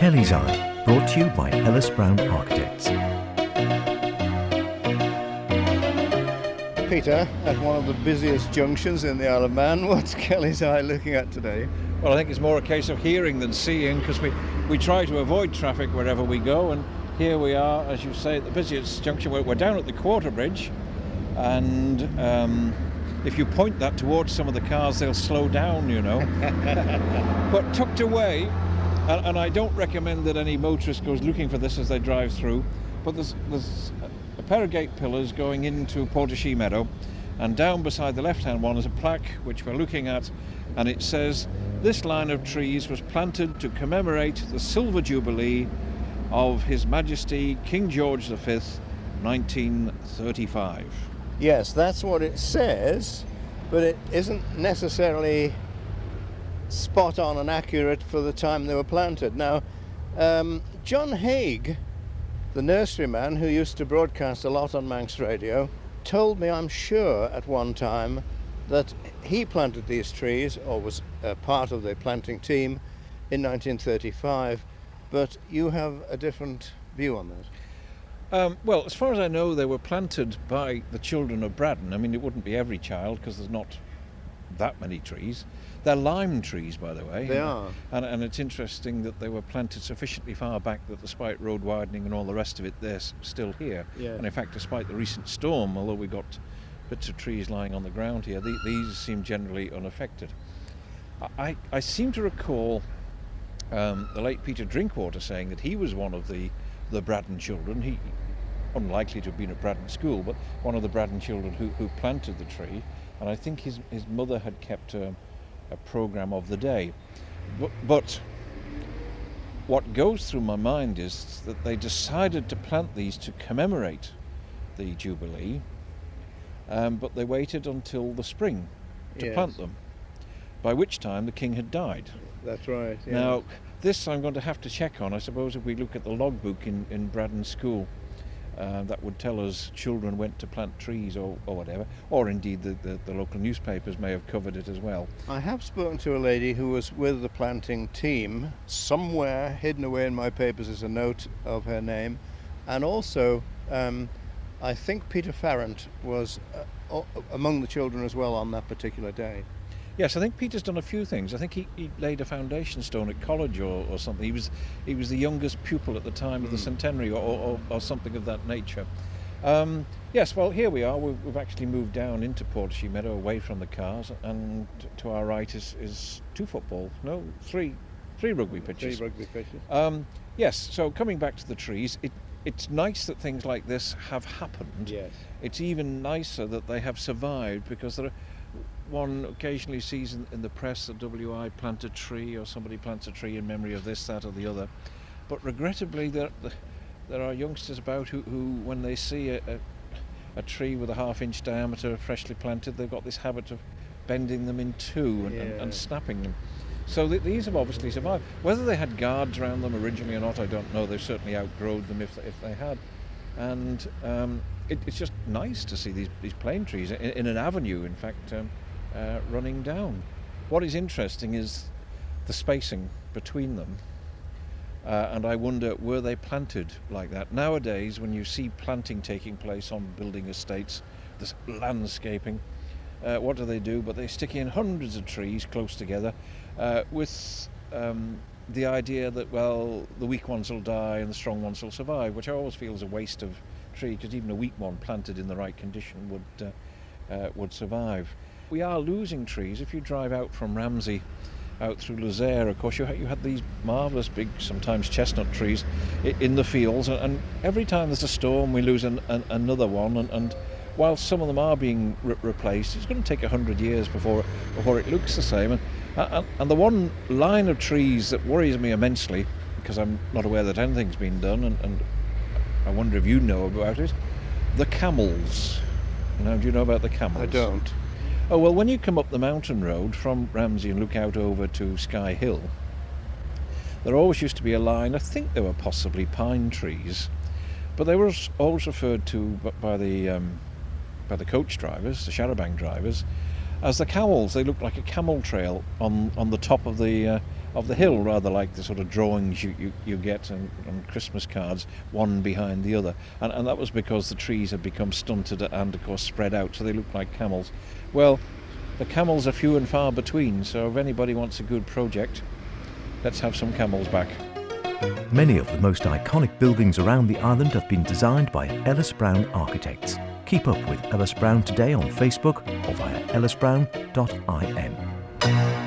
Kelly's Eye, brought to you by Ellis Brown Architects. Peter, at one of the busiest junctions in the Isle of Man, what's Kelly's Eye looking at today? Well, I think it's more a case of hearing than seeing, because we try to avoid traffic wherever we go, and here we are, as you say, at the busiest junction. We're down at the Quarterbridge, and if you point that towards some of the cars, they'll slow down, you know. But tucked away, and I don't recommend that any motorist goes looking for this as they drive through, but there's a pair of gate pillars going into Portashee Meadow, and down beside the left-hand one is a plaque which we're looking at, and it says, "This line of trees was planted to commemorate the Silver Jubilee of His Majesty King George V, 1935. Yes, that's what it says, but it isn't necessarily spot on and accurate for the time they were planted. Now, John Haig, the nurseryman who used to broadcast a lot on Manx radio, told me, I'm sure, at one time that he planted these trees, or was part of the planting team, in 1935, but you have a different view on that. Well, as far as I know, they were planted by the children of Braddon. I mean, it wouldn't be every child, because there's not that many trees. They're lime trees, by the way. They are. And it's interesting that they were planted sufficiently far back that despite road widening and all the rest of it, they're still here. Yeah. And in fact, despite the recent storm, although we got bits of trees lying on the ground here, these seem generally unaffected. I seem to recall the late Peter Drinkwater saying that he was one of the Braddon children. He unlikely to have been at Braddon School, but one of the Braddon children who planted the tree. And I think his mother had kept a programme of the day. But what goes through my mind is that they decided to plant these to commemorate the Jubilee, but they waited until the spring to plant them, by which time the king had died. That's right. Yeah. Now, this I'm going to have to check on. I suppose if we look at the logbook in Braddon School, that would tell us children went to plant trees or whatever, or indeed the local newspapers may have covered it as well. I have spoken to a lady who was with the planting team. Somewhere hidden away in my papers is a note of her name, and also I think Peter Farrant was among the children as well on that particular day. Yes, I think Peter's done a few things. I think he laid a foundation stone at college or something. He was the youngest pupil at the time of the centenary or something of that nature. Yes, well, here we are. We've actually moved down into Portashee Meadow, away from the cars, and to our right is three rugby pitches. 3 rugby pitches. Yes, so coming back to the trees, it's nice that things like this have happened. Yes. It's even nicer that they have survived, because one occasionally sees in the press that WI plant a tree, or somebody plants a tree in memory of this, that or the other. But regrettably there are youngsters about who when they see a tree with a half-inch diameter freshly planted, they've got this habit of bending them in two and snapping them. So these have obviously survived. Whether they had guards around them originally or not, I don't know. They've certainly outgrown them if they had. And it's just nice to see these plane trees in an avenue, in fact, running down. What is interesting is the spacing between them, and I wonder, were they planted like that? Nowadays, when you see planting taking place on building estates, this landscaping, what do? But they stick in hundreds of trees close together with the idea that, well, the weak ones will die and the strong ones will survive, which I always feel is a waste of tree, because even a weak one planted in the right condition would survive. We are losing trees. If you drive out from Ramsey out through Lozère, of course, you had these marvellous big, sometimes chestnut trees in the fields, and every time there's a storm we lose another one, and while some of them are being replaced, it's going to take 100 years before it looks the same. And the one line of trees that worries me immensely, because I'm not aware that anything's been done, and I wonder if you know about it, the camels. Now, do you know about the camels? I don't. Oh, well, when you come up the mountain road from Ramsey and look out over to Skye Hill, there always used to be a line, I think they were possibly pine trees, but they were always referred to by the coach drivers, the charabanc drivers, as the camels. They looked like a camel trail on the top of the of the hill, rather like the sort of drawings you get on Christmas cards, one behind the other. And that was because the trees had become stunted and, of course, spread out, so they look like camels. Well, the camels are few and far between, so if anybody wants a good project, let's have some camels back. Many of the most iconic buildings around the island have been designed by Ellis Brown Architects. Keep up with Ellis Brown today on Facebook or via ellisbrown.in.